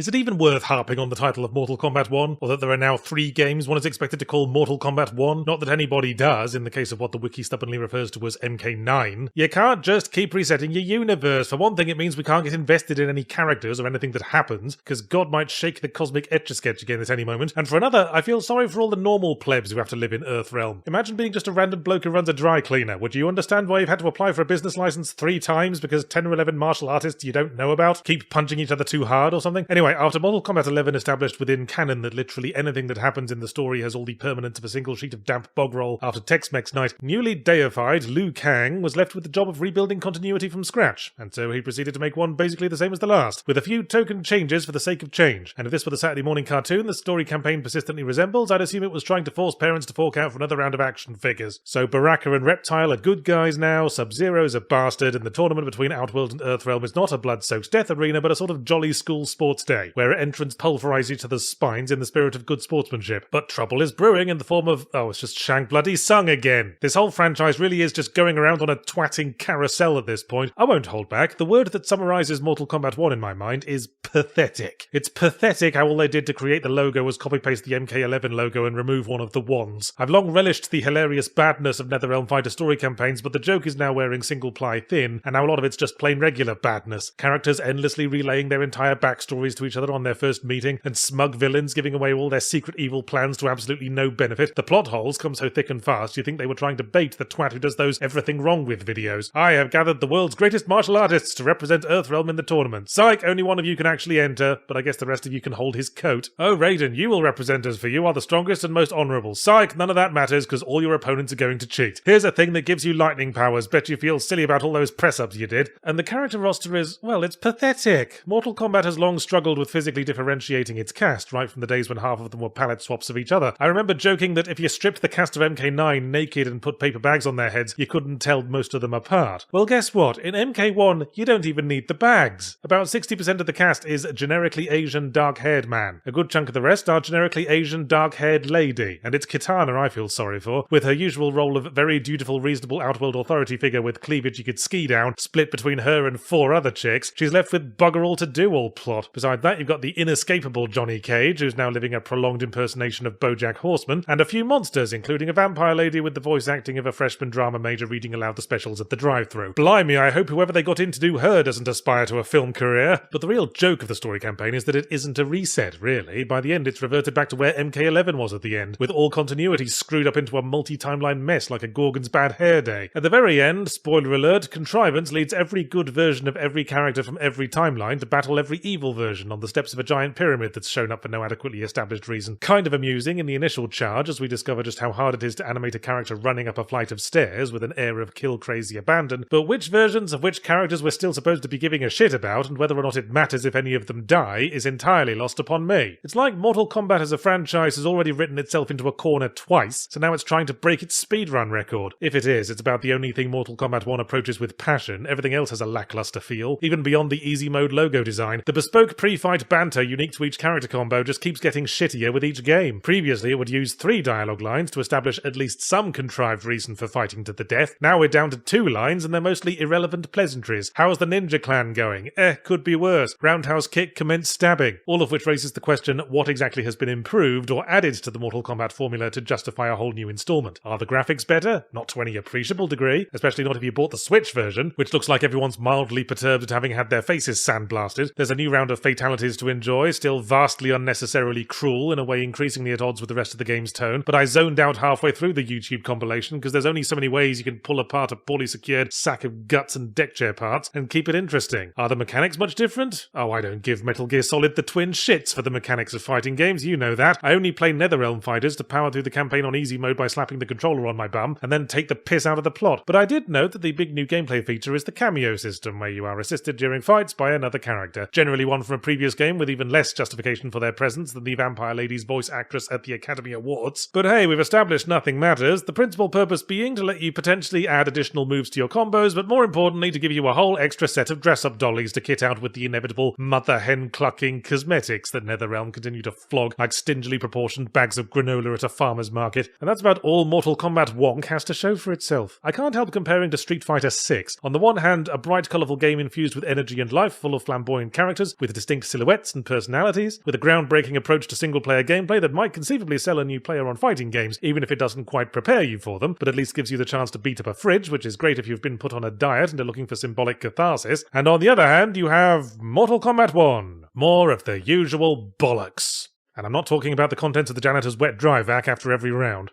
it even worth harping on the title of Mortal Kombat 1? Or that there are now 3 games one is expected to call Mortal Kombat 1? Not that anybody does, in the case of what the wiki stubbornly refers to as MK9. You can't just keep resetting your universe. For one thing, it means we can't get invested in any characters or anything that happens, because God might shake the cosmic Etch-a-Sketch again at any moment. And for another, I feel sorry for all the normal plebs who have to live in Earthrealm. Imagine being just a random bloke who runs a dry cleaner. Would you understand why you've had to apply for a business license 3 times because 10 or 11 martial artists you don't know about keep punching each other too hard or something? Anyway, after Mortal Kombat 11 established within canon that literally anything that happens in the story has all the permanence of a single sheet of damp bog roll after Tex-Mex night, newly deified Liu Kang was left with the job of rebuilding continuity from scratch, and so he proceeded to make one basically the same as the last, with a few token changes for the sake of change. And if this were the Saturday morning cartoon the story campaign persistently resembles, I'd assume it was trying to force parents to fork out for another round of action figures. So Baraka and Reptile are good guys now, Sub-Zero's a bastard, and the tournament between Outworld and Earthrealm is not a blood-soaked death arena, but a sort of jolly school sports day, where entrants pulverize each other's spines in the spirit of good sportsmanship. But trouble is brewing in the form of, oh, it's just Shank Bloody Sung again. This whole franchise really is just going around on a twatting carousel at this point. I won't hold back. The word that summarizes Mortal Kombat 1 in my mind is pathetic. It's pathetic how all they did to create the logo was copy-paste the MK11 logo and remove one of the wands. I've long relished the hilarious badness of NetherRealm fighter story campaigns, but the joke is now wearing single-ply thin, and now a lot of it's just plain regular badness. Characters endlessly relaying their entire backstories to each other on their first meeting, and smug villains giving away all their secret evil plans to absolutely no benefit. The plot holes come so thick and fast you think they were trying to bait the twat who does those everything wrong with videos. I have gathered the world's greatest martial artists to represent Earthrealm in the tournament. Psych, only one of you can actually enter, but I guess the rest of you can hold his coat. Oh, Raiden, you will represent us, for you are the strongest and most honourable. Psych, none of that matters, because all your opponents are going to cheat. Here's a thing that gives you lightning powers. Bet you feel silly about all those press-ups you did. And the character roster is, well, it's pathetic. Mortal Kombat has long struggled with physically differentiating its cast, right from the days when half of them were palette swaps of each other. I remember joking that if you stripped the cast of MK9 naked and put paper bags on their heads, you couldn't tell most of them apart. Well, guess what? In MK1, you don't even need the bags. About 60% of the cast is generically Asian dark-haired man. A good chunk of the rest are generically Asian dark-haired lady, and it's Kitana I feel sorry for, with her usual role of very dutiful, reasonable Outworld authority figure with cleavage you could ski down, split between her and 4 other chicks. She's left with bugger all to do all plot. Besides that, you've got the inescapable Johnny Cage, who's now living a prolonged impersonation of BoJack Horseman, and a few monsters, including a vampire lady with the voice acting of a freshman drama major reading aloud the specials at the drive-thru. Blimey, I hope whoever they got in to do her doesn't aspire to a film career. But the real joke of the story campaign is that it isn't a reset, really. By the end, it's reverted back to where MK11 was at the end, with all continuity screwed up into a multi-timeline mess like a Gorgon's bad hair day. At the very end, spoiler alert, Contrivance leads every good version of every character from every timeline to battle every evil version on the steps of a giant pyramid that's shown up for no adequately established reason. Kind of amusing in the initial charge as we discover just how hard it is to animate a character running up a flight of stairs with an air of kill-crazy abandon, but which versions of which characters we're still supposed to be giving a shit about and whether or not it matters if any of them die is entirely lost upon me. It's like Mortal Kombat as a franchise has already written itself into a corner twice, so now it's trying to break its speedrun record. If it is, it's about the only thing Mortal Kombat 1 approaches with passion. Everything else has a lackluster feel, even beyond the easy mode logo design. The bespoke pre-fight banter unique to each character combo just keeps getting shittier with each game. Previously, it would use 3 dialogue lines to establish at least some contrived reason for fighting to the death. Now we're down to 2 lines and they're mostly irrelevant pleasantries. How's the Ninja Clan going? Could be worse. Roundhouse kick, commence stabbing. All of which raises the question, what exactly has been improved or added to the Mortal Kombat formula to justify a whole new installment? Are the graphics better? Not to any appreciable degree, especially not if you bought the Switch version, which looks like everyone's mildly perturbed at having had their faces sandblasted. There's a new round of fatalities to enjoy, still vastly unnecessarily cruel in a way increasingly at odds with the rest of the game's tone, but I zoned out halfway through the YouTube compilation because there's only so many ways you can pull apart a poorly secured sack of guts and deck chair parts and keep it interesting. Are the mechanics much different? Oh, I don't give Metal Gear Solid the twin shits for the mechanics of fighting games, you know that. I only play NetherRealm fighters to power through the campaign on easy mode by slapping the controller on my bum and then take the piss out of the plot. But I did note that the big new gameplay feature is the cameo system, where you are assisted during fights by another character, generally one from a previous game with even less justification for their presence than the vampire lady's voice actress at the Academy Awards. But hey, we've established nothing matters, the principal purpose being to let you potentially add additional moves to your combos, but more importantly to give you a whole extra set of dress-up dollies to kit out with the inevitable mother-hen-clucking cosmetics that NetherRealm continue to flog like stingily proportioned bags of granola at a farmer's market. And that's about all Mortal Kombat wonk has to show for itself. I can't help comparing to Street Fighter 6. On the one hand, a bright, colourful game infused with energy and life, full of flamboyant characters, with distinct silhouettes and personalities, with a groundbreaking approach to single-player gameplay that might conceivably sell a new player on fighting games, even if it doesn't quite prepare you for them, but at least gives you the chance to beat up a fridge, which is great if you've been put on a diet and are looking for symbolic catharsis. And on the other hand, you have Mortal Kombat 1. More of the usual bollocks. And I'm not talking about the contents of the janitor's wet dry vac after every round.